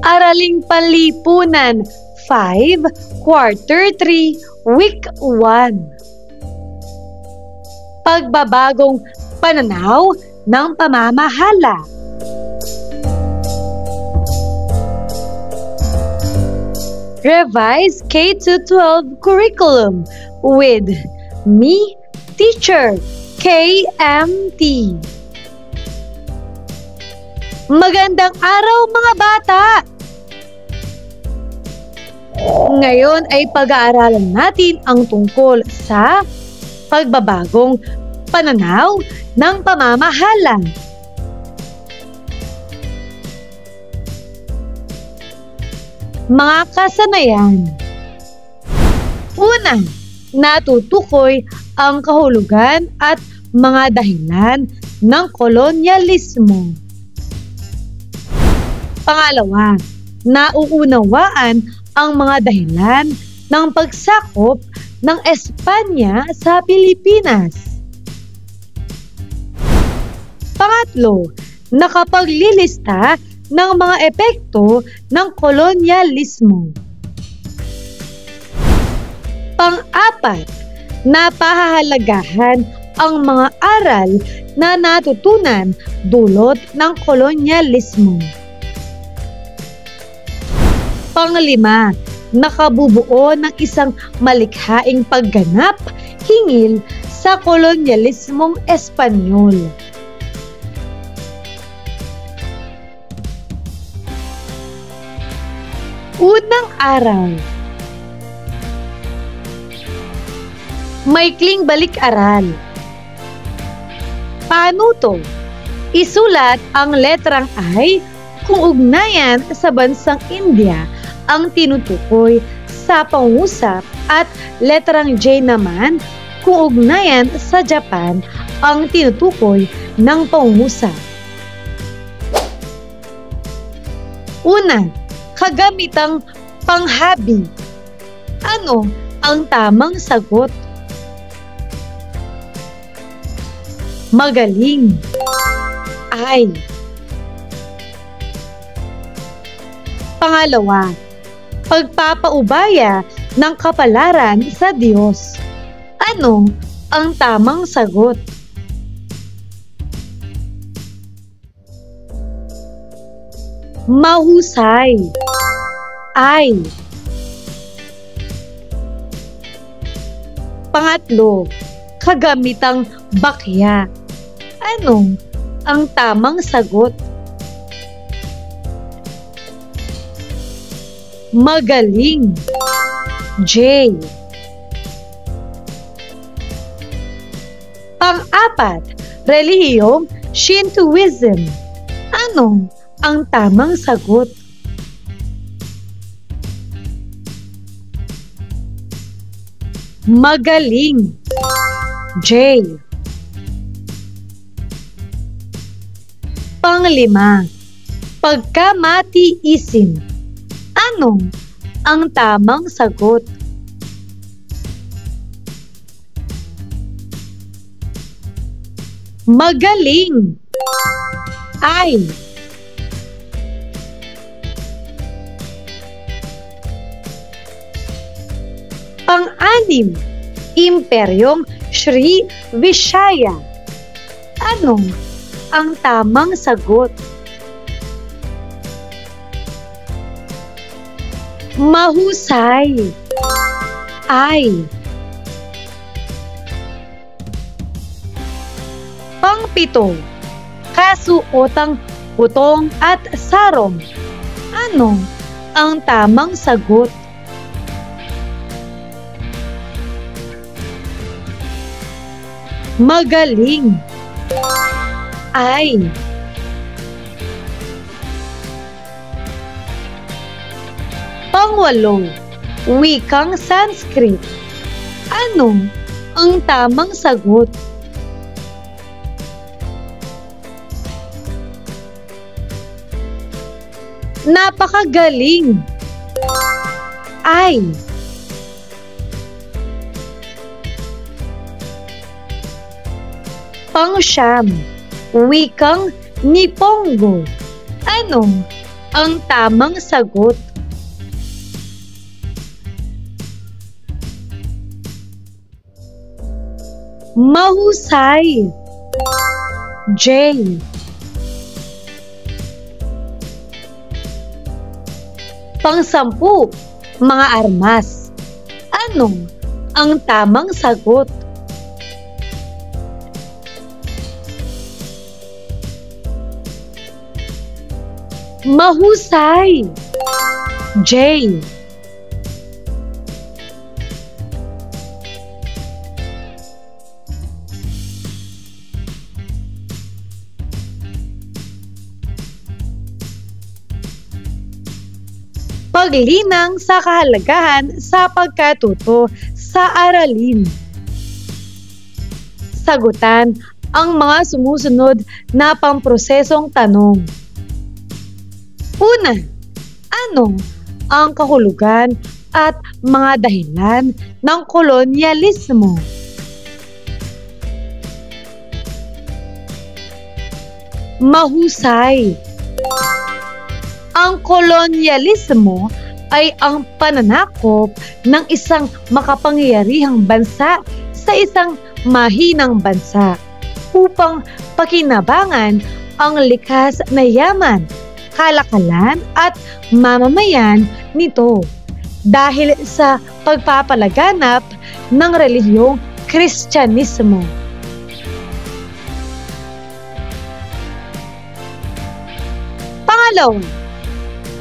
Araling Panlipunan 5, Quarter 3, Week 1. Pagbabagong pananaw ng pamamahala. Revise K-12 curriculum with me, Teacher KMT. Magandang araw mga bata! Ngayon ay pag-aaralan natin ang tungkol sa pagbabagong pananaw ng pamamahala. Mga kasanayan. Una, natutukoy ang kahulugan at mga dahilan ng kolonyalismo. Pangalawa, nauunawaan ang mga dahilan ng pagsakop ng Espanya sa Pilipinas. Pangatlo, nakapaglilista ng mga epekto ng kolonyalismo. Pang-apat, napahahalagahan ang mga aral na natutunan dulot ng kolonyalismo. Panglima, nakabubuo ng isang malikhaing pagganap hinggil sa kolonyalismong Espanyol. Unang araw. Maikling balik-aral. Paano to? Isulat ang letrang I kung ugnayan sa bansang India ang tinutukoy sa pangusap at letrang J naman kung ugnayan sa Japan ang tinutukoy ng pangusap. Una, kagamitang panghabi. Ano ang tamang sagot? Magaling. Ay. Pangalawa, pagpapaubaya ng kapalaran sa Diyos. Ano ang tamang sagot? Mahusay. Ay. Pangatlo, kagamitang bakya. Ano ang tamang sagot? Magaling. J. Pang-apat, relihiyong Shintoism. Ano ang tamang sagot? Magaling. J. Panglima, pagkamatiisin. Ano ang tamang sagot? Magaling. Ay. Pang-anim, Imperyong Sri Vishaya. Ano ang tamang sagot? Mahusay. Ay. Pang-pito, kasuotang putong at sarong. Ano ang tamang sagot? Magaling. Ay. Pangwalo, wikang Sanskrit. Ano ang tamang sagot? Napakagaling. Ay. Pang-siyam, wikang Nipongo. Ano ang tamang sagot? Mahusay. J. Pang-10, mga armas. Ano ang tamang sagot? Mahusay. J. Paglinang sa kahalagahan sa pagkatuto sa aralin. Sagutan ang mga sumusunod na pamprosesong tanong. Una, ano ang kahulugan at mga dahilan ng kolonyalismo? Mahusay. Ang kolonyalismo ay ang pananakop ng isang makapangyarihang bansa sa isang mahinang bansa upang pakinabangan ang likas na yaman, kalakalan at mamamayan nito dahil sa pagpapalaganap ng relihiyong Kristyanismo. Pangalawa,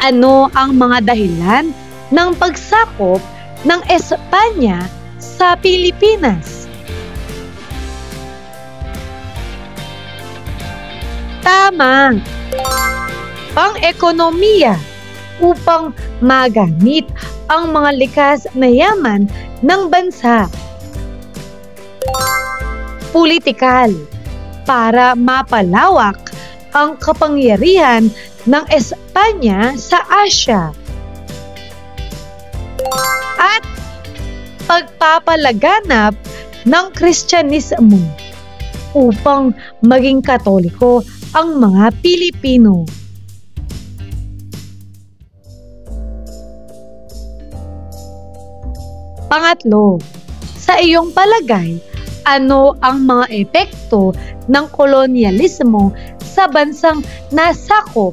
ano ang mga dahilan ng pagsakop ng Espanya sa Pilipinas? Tama. Pang-ekonomiya, upang magamit ang mga likas na yaman ng bansa. Politikal, para mapalawak ang kapangyarihan ng Espanya sa Asya. At pagpapalaganap ng Kristyanismo upang maging Katoliko ang mga Pilipino. Pangatlo, sa iyong palagay, ano ang mga epekto ng kolonyalismo sa bansang nasakop?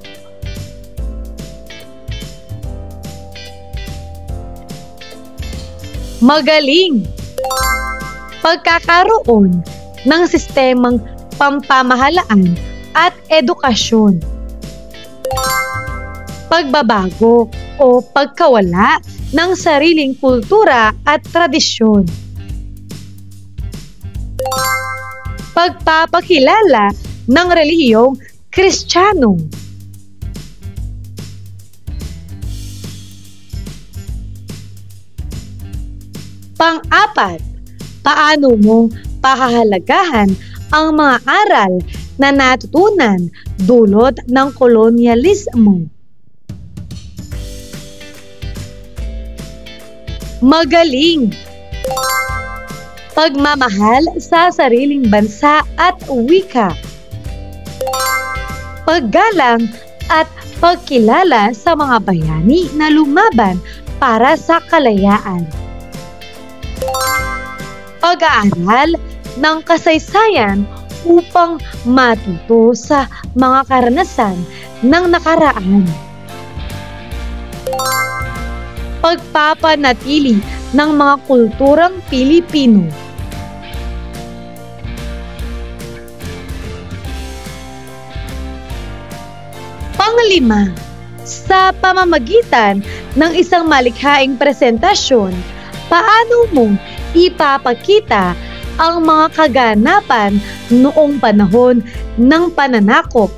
Magaling. Pagkakaroon ng sistemang pampamahalaan at edukasyon. Pagbabago o pagkawala ng sariling kultura at tradisyon. Pagpapakilala ng relihiyong Kristiyano. Pang-apat, paano mo pahahalagahan ang mga aral na natutunan dulot ng kolonyalismo? Magaling. Pagmamahal sa sariling bansa at wika. Paggalang at pagkilala sa mga bayani na lumaban para sa kalayaan. Pag-aaral ng kasaysayan upang matuto sa mga karanasan ng nakaraan. Pagpapanatili ng mga kulturang Pilipino. Panglima, sa pamamagitan ng isang malikhaing presentasyon, paano mo ipapakita ang mga kaganapan noong panahon ng pananakop?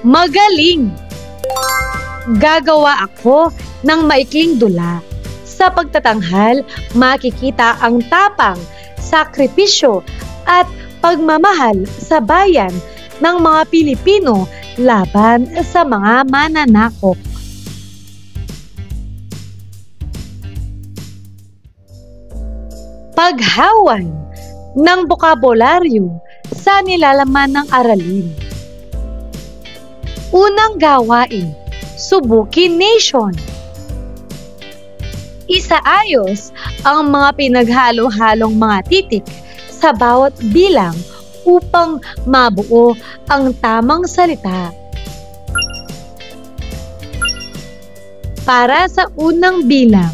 Magaling! Gagawa ako ng maikling dula. Sa pagtatanghal, makikita ang tapang, sakripisyo at pagmamahal sa bayan ng mga Pilipino laban sa mga mananakop. Paghawan ng bokabularyo sa nilalaman ng aralin. Unang gawain, subukin nation. Isaayos ang mga pinaghalo-halong mga titik sa bawat bilang upang mabuo ang tamang salita. Para sa unang bilang,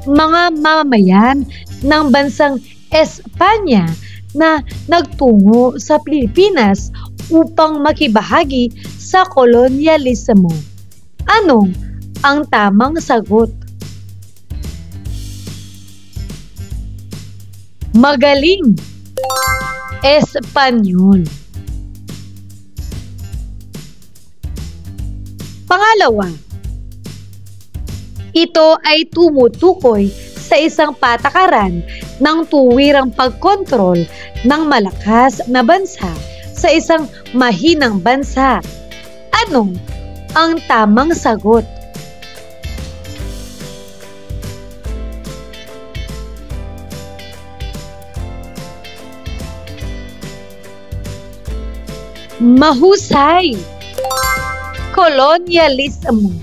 mga mamamayan ng bansang Espanya na nagtungo sa Pilipinas upang makibahagi sa kolonyalismo. Ano ang tamang sagot? Magaling. Espanyol. Pangalawa, ito ay tumutukoy sa isang patakaran ng tuwirang pagkontrol ng malakas na bansa sa isang mahinang bansa. Ano ang tamang sagot? Mahusay. Kolonyalismo.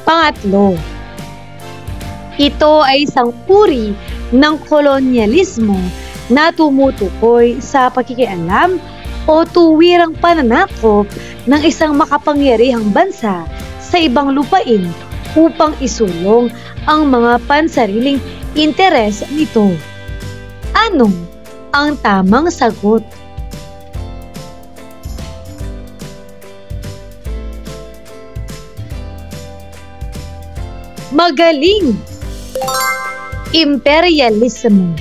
Pangatlo, ito ay isang uri ng kolonyalismo na tumutukoy sa pakikialam o tuwirang pananakop ng isang makapangyarihang bansa sa ibang lupain upang isulong ang mga pansariling interes nito. Ano ang tamang sagot? Magaling. Imperialismo.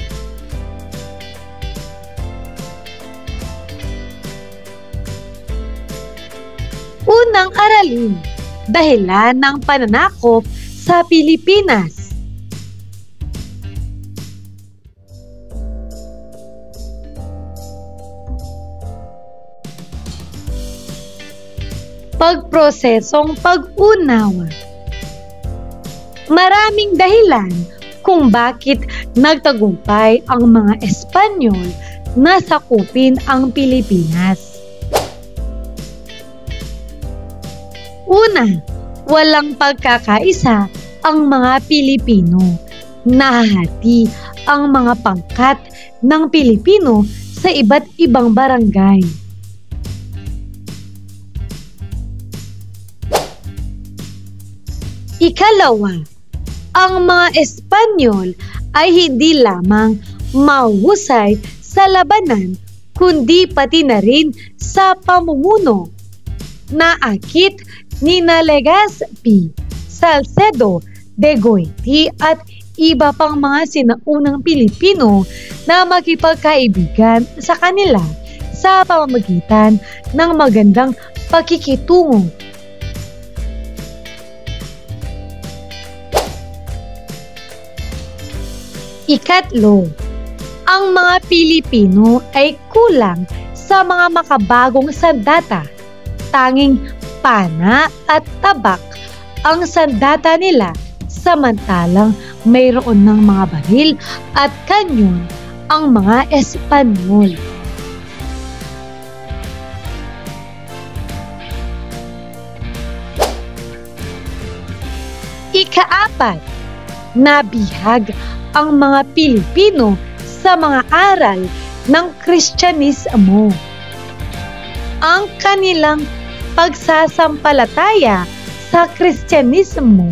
Unang aralin, dahilan ng pananakop sa Pilipinas. Pagprosesong pag-unawa. Maraming dahilan kung bakit nagtagumpay ang mga Espanyol na sakupin ang Pilipinas. Una, walang pagkakaisa ang mga Pilipino. Nahahati ang mga pangkat ng Pilipino sa iba't ibang barangay. Ikalawa, ang mga Espanyol ay hindi lamang mahusay sa labanan kundi pati na rin sa pamumuno. Naakit ni Legazpi, Salcedo, de Goiti at iba pang mga sinaunang Pilipino na makipagkaibigan sa kanila sa pamamagitan ng magandang pakikitungo. Ikatlo, ang mga Pilipino ay kulang sa mga makabagong sandata. Tanging pana at tabak ang sandata nila, samantalang mayroon ng mga baril at kanyon ang mga Espanyol. Ikaapat, nabihag ang mga Pilipino sa mga aral ng Kristyanismo. Ang kanilang pagsasampalataya sa Kristyanismo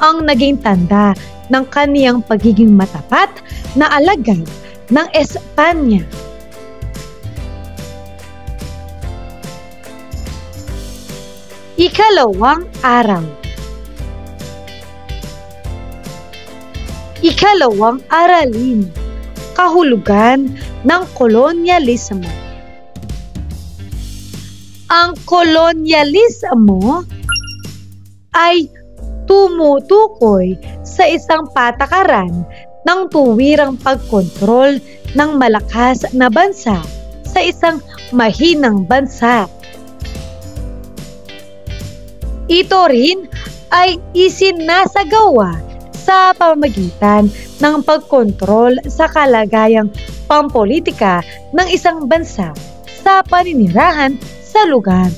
ang naging tanda ng kaniyang pagiging matapat na alagad ng Espanya. Ikalawang araw. Ikalawang aralin, kahulugan ng kolonyalismo. Ang kolonyalismo ay tumutukoy sa isang patakaran ng tuwirang pagkontrol ng malakas na bansa sa isang mahinang bansa. Ito rin ay isinasagawa sa pamamagitan ng pagkontrol sa kalagayang pampolitika ng isang bansa sa paninirahan sa lugar.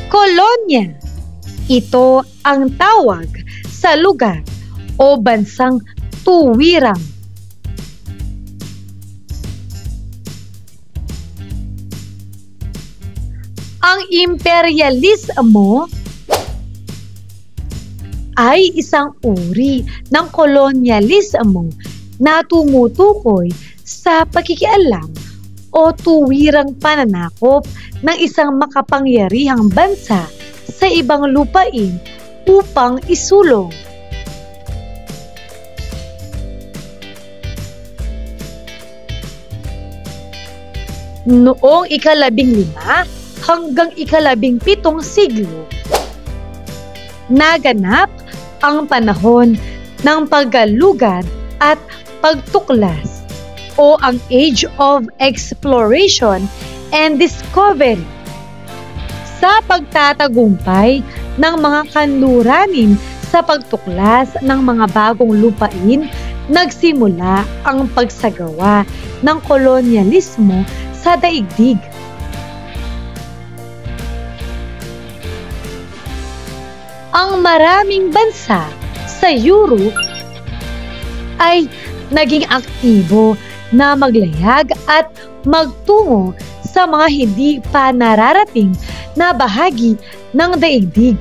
Kolonya. Ito ang tawag sa lugar o bansang tuwirang. Ang imperialismo ay isang uri ng kolonyalismo na tumutukoy sa pakikialam o tuwirang pananakop ng isang makapangyarihang bansa sa ibang lupain upang isulong. Noong ika-15 hanggang ika-17 siglo, naganap ang panahon ng paggalugad at pagtuklas o ang Age of Exploration and Discovery. Sa pagtatagumpay ng mga kanluranin sa pagtuklas ng mga bagong lupain, nagsimula ang pagsagawa ng kolonyalismo sa daigdig. Ang maraming bansa sa Europe ay naging aktibo na maglayag at magtungo sa mga hindi pa nararating na bahagi ng daigdig.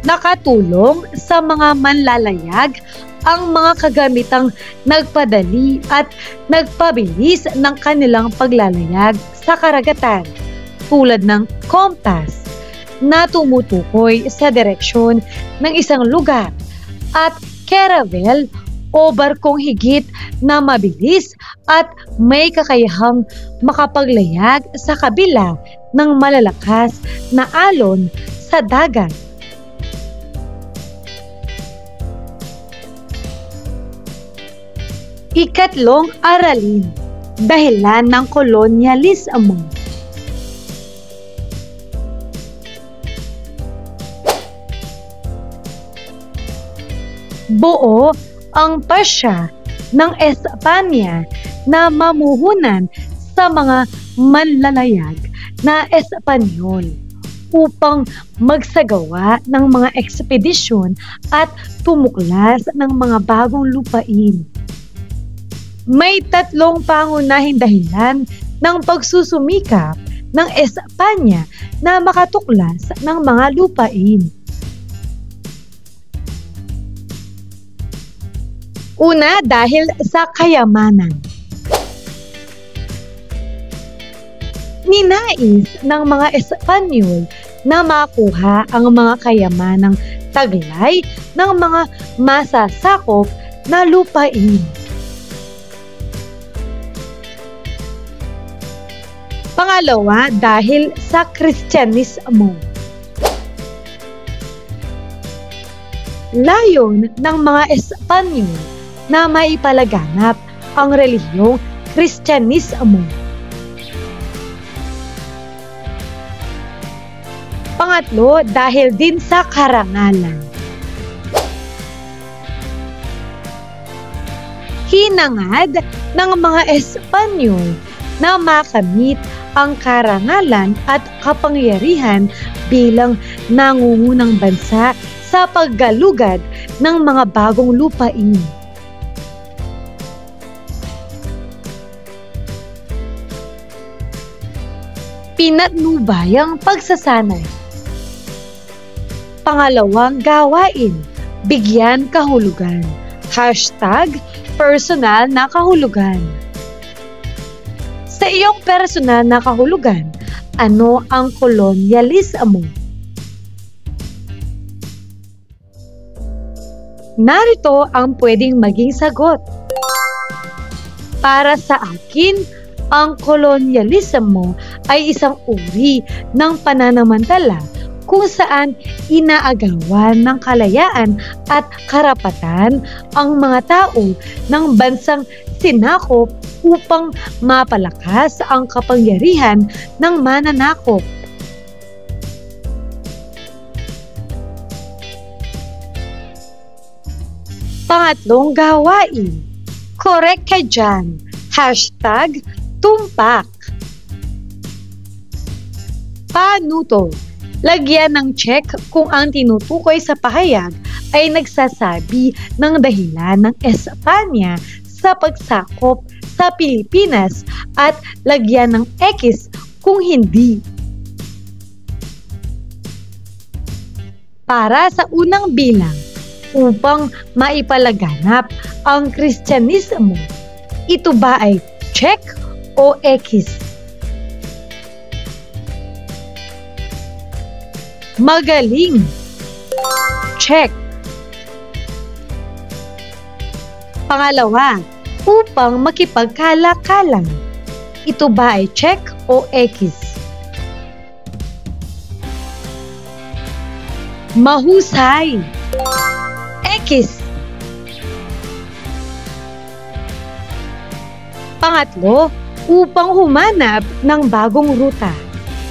Nakatulong sa mga manlalayag ang mga kagamitang nagpadali at nagpabilis ng kanilang paglalayag sa karagatan, tulad ng compass na tumutukoy sa direksyon ng isang lugar at caravel o barkong higit na mabilis at may kakayahang makapaglayag sa kabila ng malalakas na alon sa dagat. Ikatlong aralin, dahilan ng kolonyalismo. Buo ang Pasya ng Espanya na mamuhunan sa mga manlalayag na Espanyol upang magsagawa ng mga ekspedisyon at tumuklas ng mga bagong lupain. May tatlong pangunahing dahilan ng pagsusumikap ng Espanya na makatuklas ng mga lupain. Una, dahil sa kayamanan. Ninais ng mga Espanyol na makuha ang mga kayamanang taglay ng mga masasakop na lupain. Pangalawa, dahil sa Kristyanismo. Layon ng mga Espanyol na maipalaganap ang relihiyong Kristyanismo. Pangatlo, dahil din sa karangalan. Hinangad ng mga Espanyol na makamit ang karangalan at kapangyarihan bilang nangungunang bansa sa paggalugad ng mga bagong lupain. Pinatnubayang pagsasanay. Pangalawang gawain, bigyan kahulugan. #personal na kahulugan. Sa iyong personal na kahulugan, ano ang kolonyalismo? Narito ang pwedeng maging sagot. Para sa akin, ang kolonyalismo ay isang uri ng pananamantala kung saan inaagawan ng kalayaan at karapatan ang mga tao ng bansang sinakop upang mapalakas ang kapangyarihan ng mananakop Pangatlong gawain. Correct ka dyan. Hashtag tumpak. Panuto. Lagyan ng check kung ang tinutukoy sa pahayag ay nagsasabi ng dahilan ng Espanya sa pagsakop sa Pilipinas at lagyan ng X kung hindi. Para sa unang bilang, upang maipalaganap ang Kristyanismo, ito ba ay check o X? Magaling. Check. Pangalawa, upang makipagkalakalan. Ito ba ay check o X? Mahusay. X. Pangatlo, upang humanap ng bagong ruta.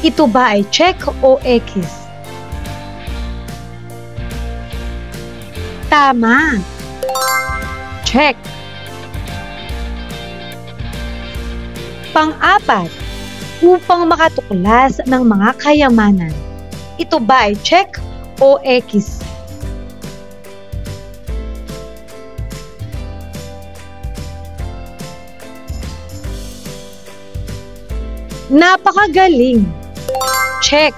Ito ba ay check o X? Tama. Check. Pang-apat, upang makatuklas ng mga kayamanan. Ito ba ay check o X? Napakagaling. Check.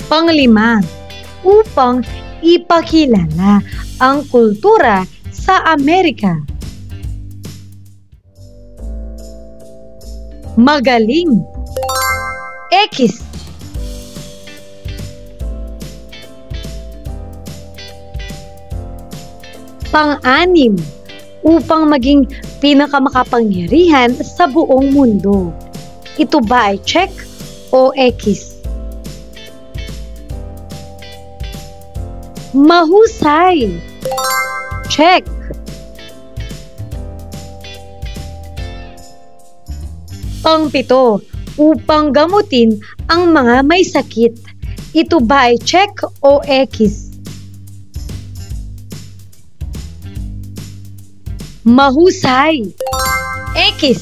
Panglima, upang ipakilala ang kultura sa Amerika. Magaling. X. Pang-anim, upang maging pinakamakapangyarihan sa buong mundo. Ito ba ay check o X? Mahusay. Check. Pang-pito, upang gamutin ang mga may sakit. Ito ba ay check o X? Mahusay. X.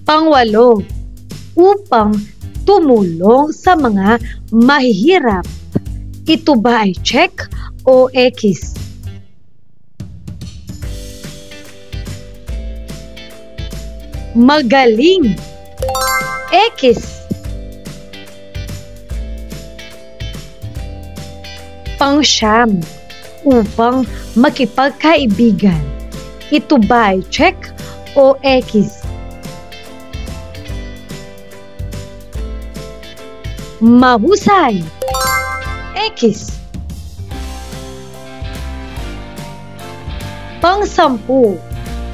Pang-walo, upang tumulong sa mga mahihirap. Ito ba ay check o X? Magaling. X. Pang-siyam, upang makipagkaibigan. Ito ba ay check o X? Mahusay. X. Pang-sampu,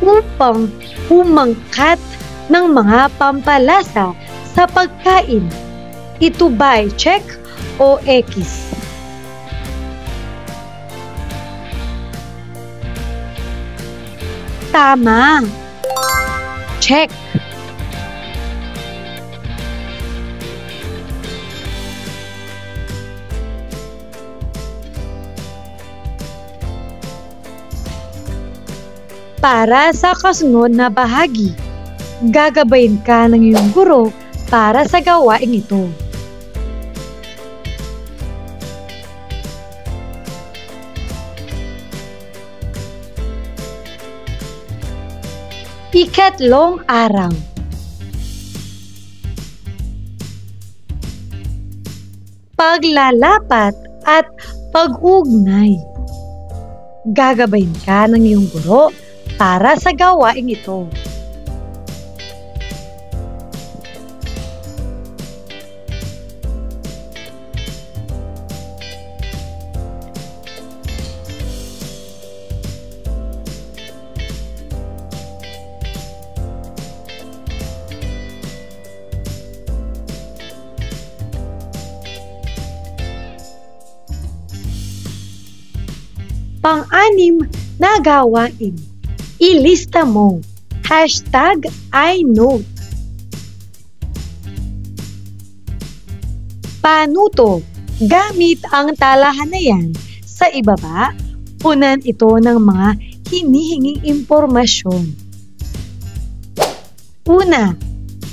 upang humangkat ng mga pampalasa sa pagkain. Ito ba ay check o X? Tama. Check. Para sa kasunod na bahagi, gagabayin ka ng iyong guro para sa gawain ito. Ikatlong araw. Paglalapat at pag-ugnay. Gagabayin ka ng iyong guro para sa gawain ito. Pang-anim na gawain. Ilista mo. #iNote. Panuto. Gamit ang talahan na yan sa ibaba, punan ito ng mga hinihinging impormasyon. Una,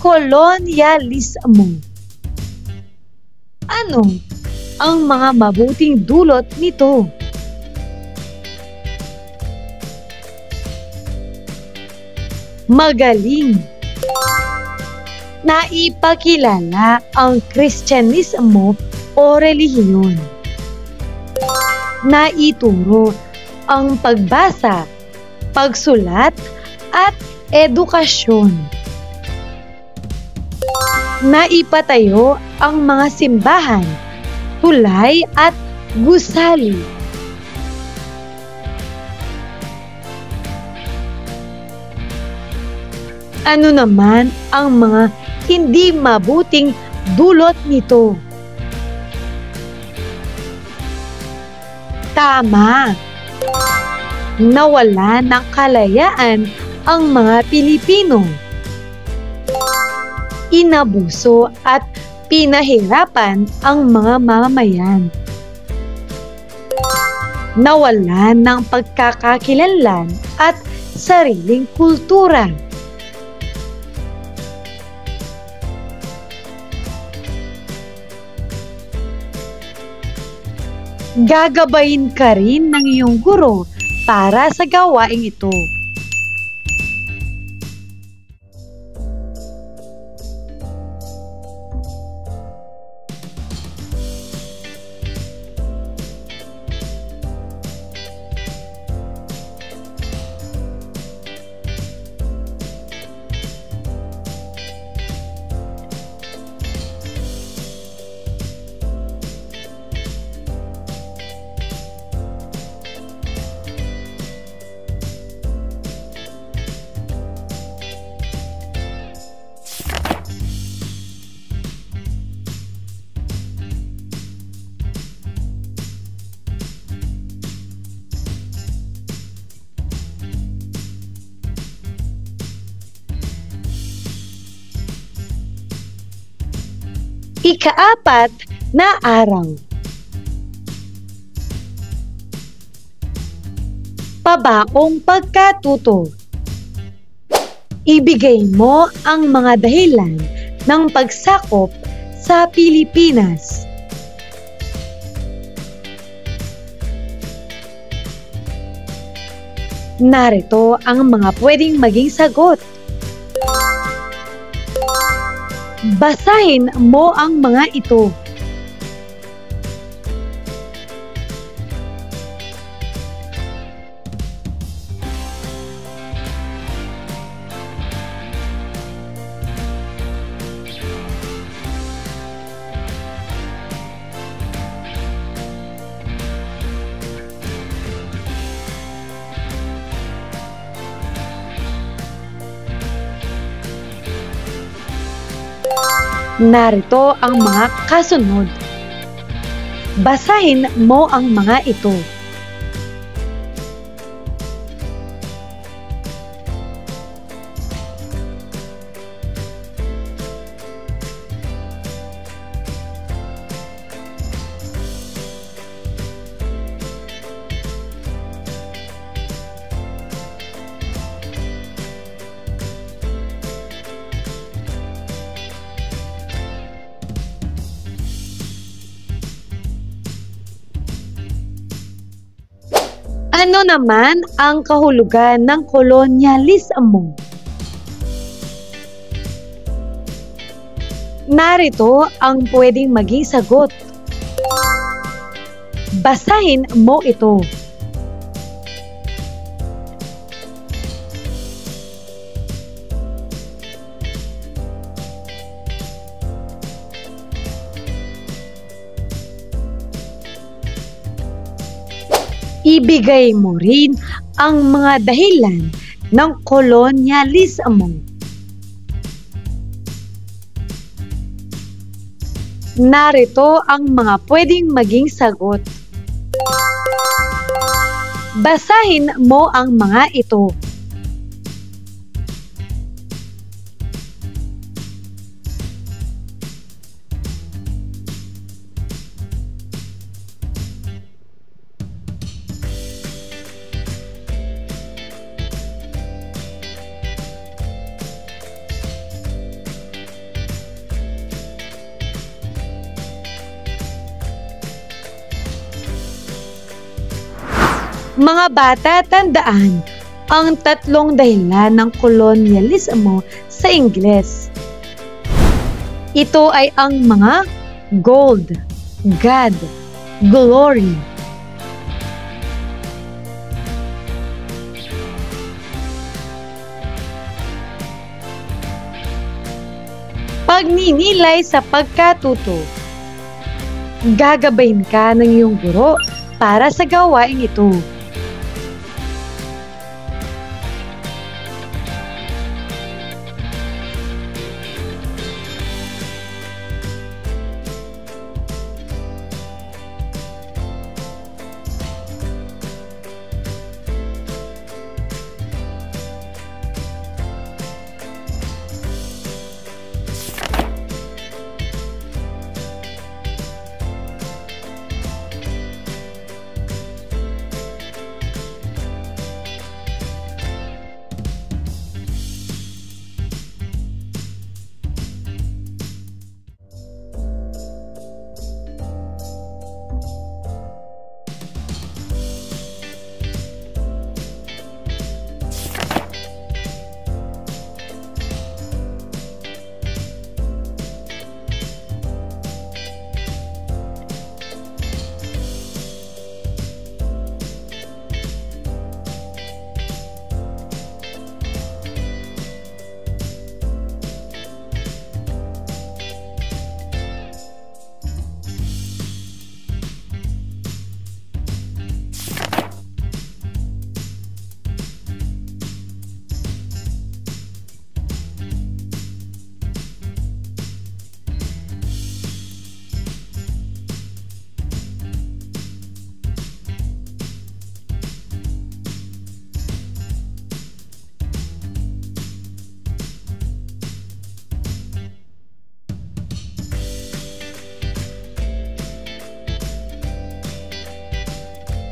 kolonyalismo. Ano ang mga mabuting dulot nito? Magaling. Naipakilala ang Kristyanismo o relihiyon. Naituro ang pagbasa, pagsulat, at edukasyon. Naipatayo ang mga simbahan, tulay at gusali. Ano naman ang mga hindi mabuting dulot nito? Tama. Nawala ng kalayaan ang mga Pilipino. Inabuso at pinahirapan ang mga mamamayan. Nawala ng pagkakakilanlan at sariling kultura. Gagabayin ka rin ng iyong guro para sa gawaing ito. Ikaapat na araw. Pabaong pagkatuto. Ibigay mo ang mga dahilan ng pagsakop sa Pilipinas. Narito ang mga pwedeng maging sagot. Basahin mo ang mga ito. Narito ang mga kasunod. Basahin mo ang mga ito. Ano naman ang kahulugan ng kolonyalismo? Narito ang pwedeng maging sagot. Basahin mo ito. Ibigay mo rin ang mga dahilan ng kolonyalismo. Narito ang mga pwedeng maging sagot. Basahin mo ang mga ito. Mga bata, tandaan ang tatlong dahilan ng kolonyalismo sa Ingles. Ito ay ang mga gold, God, glory. Pagninilay sa pagkatuto. Gagabayin ka ng iyong guro para sa gawaing ito.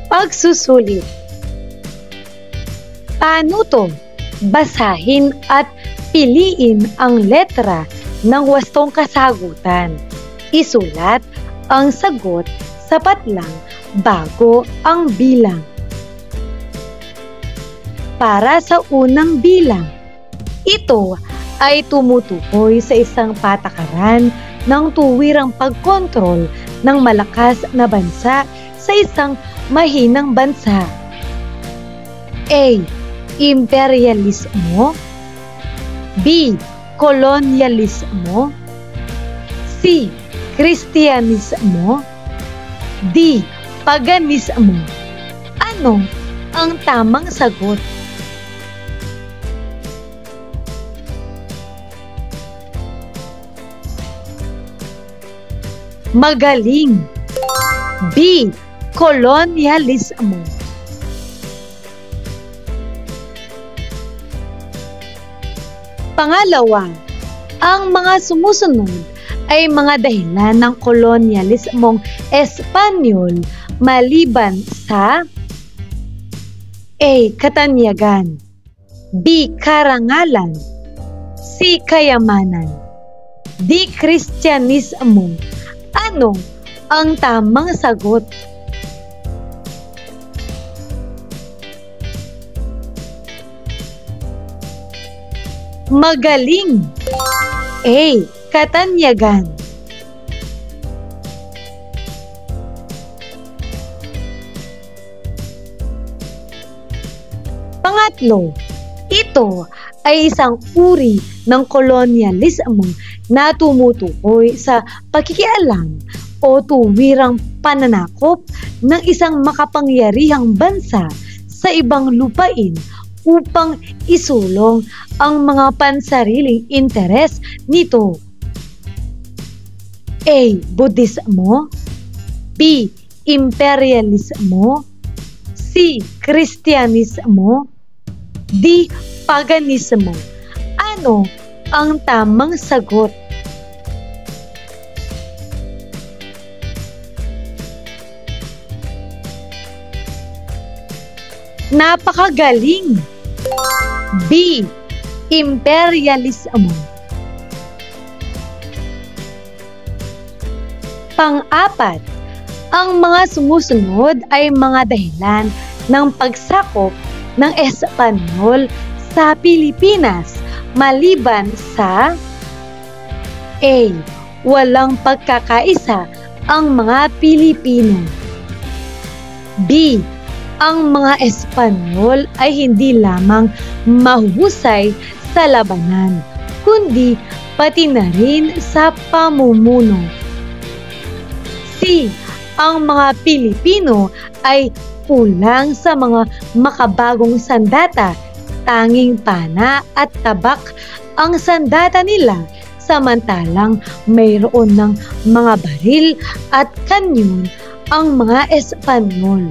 Pagsusulit. Paano to? Basahin at piliin ang letra ng wastong kasagutan. Isulat ang sagot sapat lang bago ang bilang. Para sa unang bilang, ito ay tumutukoy sa isang patakaran ng tuwirang pagkontrol ng malakas na bansa sa isang mahinang bansa. A. Imperialismo. B. Kolonyalismo. C. Kristyanismo. D. Paganismo. Ano ang tamang sagot? Magaling. B. Kolonyalismo. Pangalawa, ang mga sumusunod ay mga dahilan ng kolonyalismong Espanyol maliban sa A. Katanyagan, B. Karangalan, C. Kayamanan, D. Kristyanismo. Ano ang tamang sagot? Magaling. A. Katanyagan. Pangatlo, ito ay isang uri ng kolonyalismo na tumutukoy sa pakikialam o tuwirang pananakop ng isang makapangyarihang bansa sa ibang lupain upang isulong ang mga pansariling interes nito. A. Budismo. B. Imperialismo. C. Kristyanismo. D. Paganismo. Ano ang tamang sagot? Napakagaling! B. Imperialismo. Pang-apat, ang mga sumusunod ay mga dahilan ng pagsakop ng Espanyol sa Pilipinas maliban sa A. Walang pagkakaisa ang mga Pilipino. B. Ang mga Espanyol ay hindi lamang mahuhusay sa labanan, kundi pati na rin sa pamumuno. C. Ang mga Pilipino ay kulang sa mga makabagong sandata, tanging pana at tabak ang sandata nila, samantalang mayroon ng mga baril at kanyon ang mga Espanyol.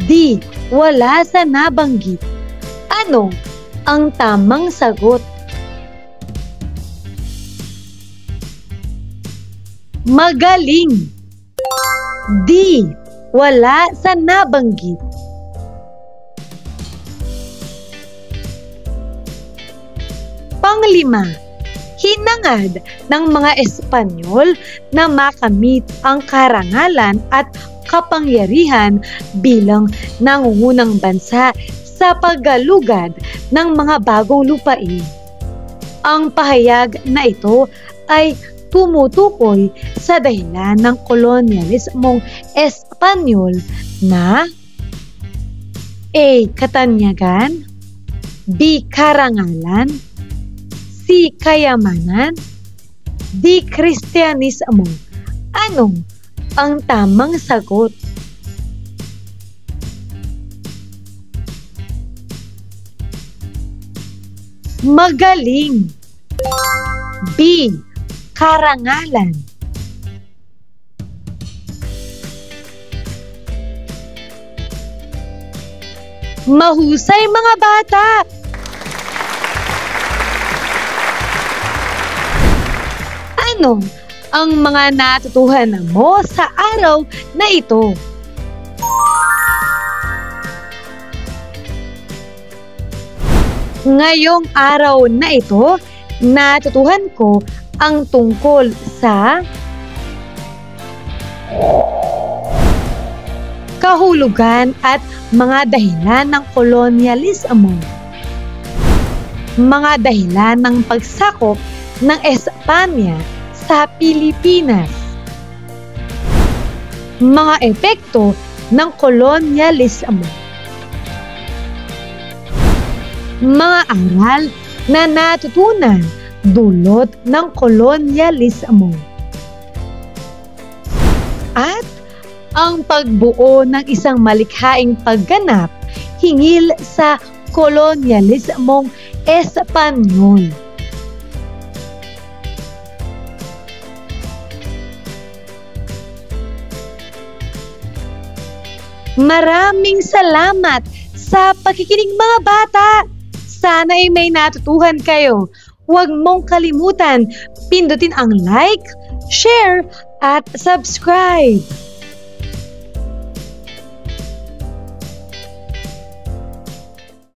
D. Wala sa nabanggit. Ano ang tamang sagot? Magaling. D. Wala sa nabanggit. Panglima, hinangad ng mga Espanyol na makamit ang karangalan at kapangyarihan bilang nangungunang bansa sa paggalugad ng mga bagong lupain. Ang pahayag na ito ay tumutukoy sa dahilan ng kolonyalismong Espanyol na A. Katanyagan, B. Karangalan, C. Kayamanan, D. Kristyanismo. Ano ang tamang sagot? Magaling. B. Karangalan. Mahusay mga bata! Ano ang mga natutuhan mo sa araw na ito? Ngayong araw na ito, natutuhan ko ang tungkol sa kahulugan at mga dahilan ng kolonyalismo, mga dahilan ng pagsakop ng Espanya sa Pilipinas, mga epekto ng kolonyalismo, mga aral na natutunan dulot ng kolonyalismo, at ang pagbuo ng isang malikhaing pagganap hinggil sa kolonyalismong Espanyol. Maraming salamat sa pakikinig mga bata! Sana ay may natutuhan kayo. Huwag mong kalimutan, pindutin ang like, share, at subscribe.